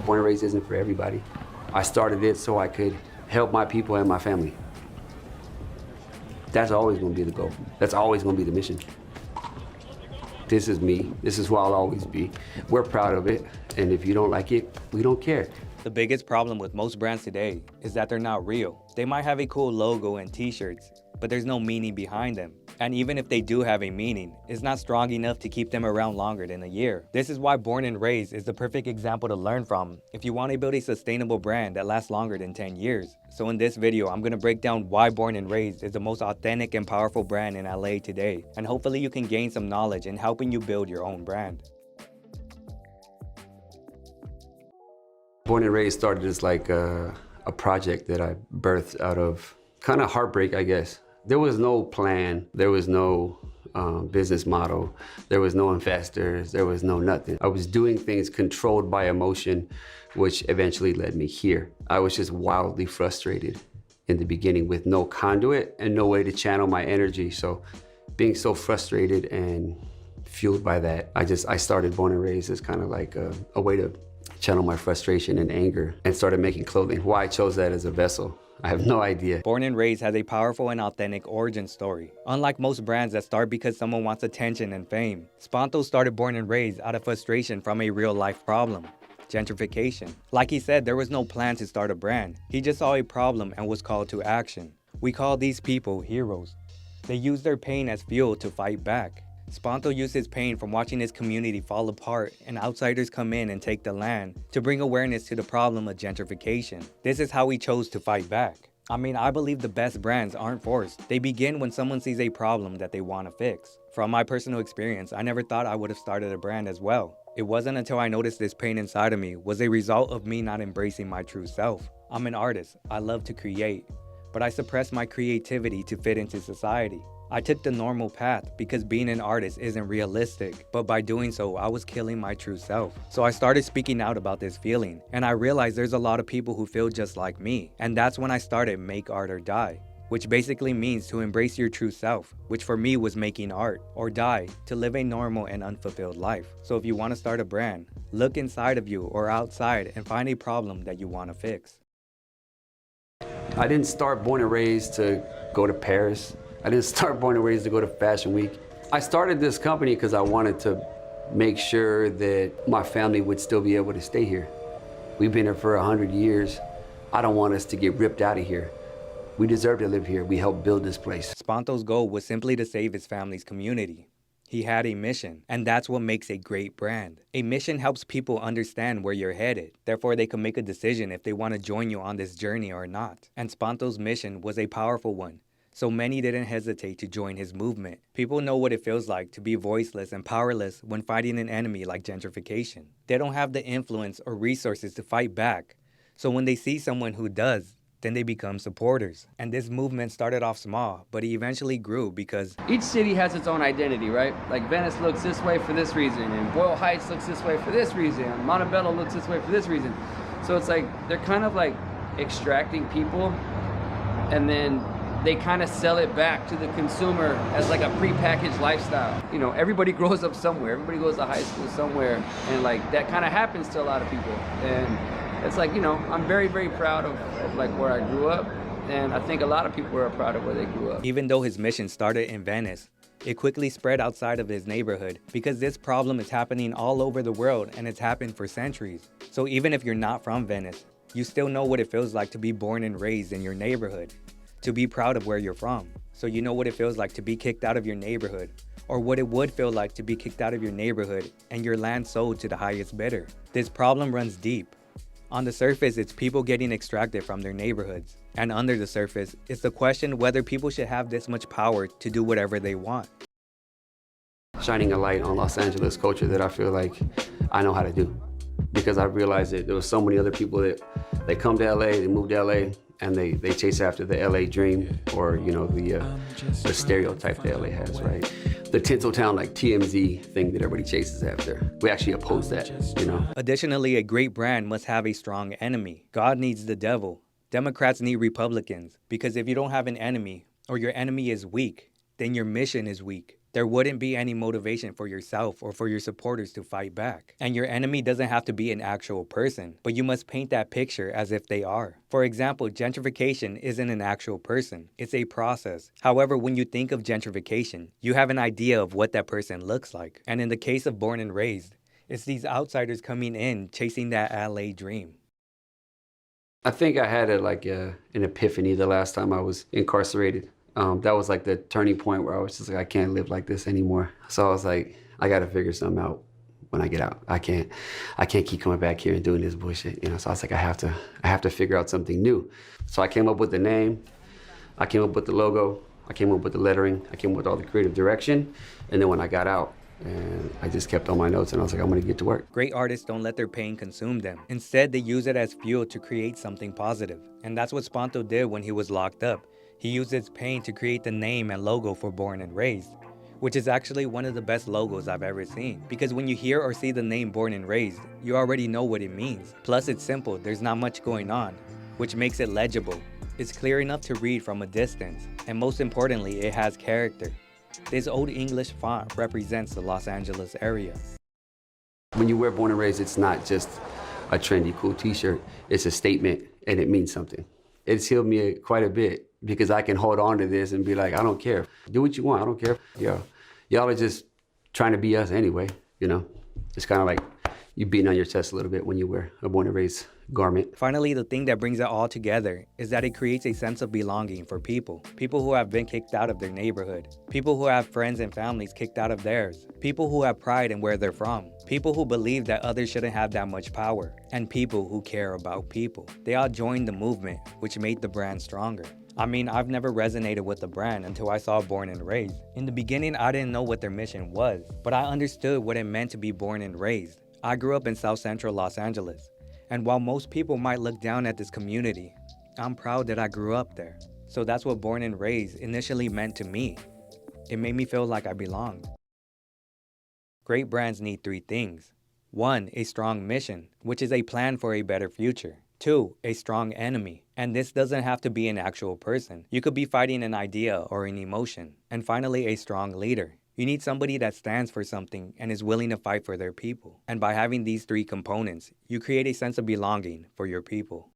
Born and Raised isn't for everybody. I started it so I could help my people and my family. That's always gonna be the goal. That's always gonna be the mission. This is me. This is who I'll always be. We're proud of it, and if you don't like it, we don't care. The biggest problem with most brands today is that they're not real. They might have a cool logo and t-shirts, but there's no meaning behind them. And even if they do have a meaning, it's not strong enough to keep them around longer than a year. This is why Born and Raised is the perfect example to learn from if you want to build a sustainable brand that lasts longer than 10 years. So in this video, I'm going to break down why Born and Raised is the most authentic and powerful brand in LA today. And hopefully you can gain some knowledge in helping you build your own brand. Born and Raised started as like a project that I birthed out of kind of heartbreak, I guess. There was no plan, there was no business model, there was no investors, there was no nothing. I was doing things controlled by emotion, which eventually led me here. I was just wildly frustrated in the beginning with no conduit and no way to channel my energy. So being so frustrated and fueled by that, I started Born and Raised as kind of like a way to channel my frustration and anger and started making clothing. Why I chose that as a vessel, I have no idea. Born and Raised has a powerful and authentic origin story. Unlike most brands that start because someone wants attention and fame, Spanto started Born and Raised out of frustration from a real-life problem: gentrification. Like he said, there was no plan to start a brand. He just saw a problem and was called to action. We call these people heroes. They use their pain as fuel to fight back. Spanto used his pain from watching his community fall apart and outsiders come in and take the land to bring awareness to the problem of gentrification. This is how he chose to fight back. I mean, I believe the best brands aren't forced. They begin when someone sees a problem that they want to fix. From my personal experience, I never thought I would have started a brand as well. It wasn't until I noticed this pain inside of me was a result of me not embracing my true self. I'm an artist. I love to create, but I suppress my creativity to fit into society. I took the normal path because being an artist isn't realistic, but by doing so, I was killing my true self. So I started speaking out about this feeling, and I realized there's a lot of people who feel just like me. And that's when I started Make Art or Die, which basically means to embrace your true self, which for me was making art, or die, to live a normal and unfulfilled life. So if you want to start a brand, look inside of you or outside and find a problem that you want to fix. I didn't start Born and Raised to go to Paris. I didn't start Born and Raised to go to Fashion Week. I started this company because I wanted to make sure that my family would still be able to stay here. We've been here for 100 years. I don't want us to get ripped out of here. We deserve to live here. We helped build this place. Spanto's goal was simply to save his family's community. He had a mission, and that's what makes a great brand. A mission helps people understand where you're headed. Therefore, they can make a decision if they want to join you on this journey or not. And Spanto's mission was a powerful one. So many didn't hesitate to join his movement. People know what it feels like to be voiceless and powerless when fighting an enemy like gentrification. They don't have the influence or resources to fight back. So when they see someone who does, then they become supporters. And this movement started off small, but it eventually grew because each city has its own identity, right? Like Venice looks this way for this reason, and Boyle Heights looks this way for this reason, and Montebello looks this way for this reason. So it's like they're kind of like extracting people, and then they kind of sell it back to the consumer as like a prepackaged lifestyle. You know, everybody grows up somewhere. Everybody goes to high school somewhere. And like that kind of happens to a lot of people. And it's like, you know, I'm very, very proud of like where I grew up. And I think a lot of people are proud of where they grew up. Even though his mission started in Venice, it quickly spread outside of his neighborhood because this problem is happening all over the world and it's happened for centuries. So even if you're not from Venice, you still know what it feels like to be born and raised in your neighborhood, to be proud of where you're from. So you know what it feels like to be kicked out of your neighborhood, or what it would feel like to be kicked out of your neighborhood and your land sold to the highest bidder. This problem runs deep. On the surface, it's people getting extracted from their neighborhoods. And under the surface, it's the question whether people should have this much power to do whatever they want. Shining a light on Los Angeles culture that I feel like I know how to do. Because I realized that there were so many other people that they come to LA, they move to LA, and they chase after the LA dream, or you know, the stereotype that LA has, right? The Tinseltown like TMZ thing that everybody chases after. We actually oppose that, you know? Additionally, a great brand must have a strong enemy. God needs the devil. Democrats need Republicans, because if you don't have an enemy, or your enemy is weak, then your mission is weak. There wouldn't be any motivation for yourself or for your supporters to fight back. And your enemy doesn't have to be an actual person, but you must paint that picture as if they are. For example, gentrification isn't an actual person, it's a process. However, when you think of gentrification, you have an idea of what that person looks like. And in the case of Born and Raised, it's these outsiders coming in chasing that LA dream. I think I had an epiphany the last time I was incarcerated. That was like the turning point where I was just like, I can't live like this anymore. So I was like, I got to figure something out when I get out. I can't keep coming back here and doing this bullshit, you know. So I was like, I have to figure out something new. So I came up with the name, I came up with the logo, I came up with the lettering, I came up with all the creative direction, and then when I got out, and I just kept on my notes, and I was like, I'm gonna get to work. Great artists don't let their pain consume them. Instead, they use it as fuel to create something positive. And that's what Spanto did when he was locked up. He used his pain to create the name and logo for Born and Raised, which is actually one of the best logos I've ever seen. Because when you hear or see the name Born and Raised, you already know what it means. Plus, it's simple, there's not much going on, which makes it legible. It's clear enough to read from a distance, and most importantly, it has character. This Old English font represents the Los Angeles area. When you wear Born and Raised, it's not just a trendy, cool t-shirt. It's a statement, and it means something. It's healed me quite a bit because I can hold on to this and be like, I don't care. Do what you want, I don't care. Y'all are just trying to be us anyway, you know? It's kind of like you beating on your chest a little bit when you wear a Born and Raised garment. Finally, the thing that brings it all together is that it creates a sense of belonging for people. People who have been kicked out of their neighborhood. People who have friends and families kicked out of theirs. People who have pride in where they're from. People who believe that others shouldn't have that much power. And people who care about people. They all joined the movement, which made the brand stronger. I mean, I've never resonated with the brand until I saw Born and Raised. In the beginning, I didn't know what their mission was, but I understood what it meant to be born and raised. I grew up in South Central Los Angeles, and while most people might look down at this community, I'm proud that I grew up there. So that's what Born and Raised initially meant to me. It made me feel like I belonged. Great brands need three things. 1, a strong mission, which is a plan for a better future. 2, a strong enemy, and this doesn't have to be an actual person. You could be fighting an idea or an emotion. And finally, a strong leader. You need somebody that stands for something and is willing to fight for their people. And by having these three components, you create a sense of belonging for your people.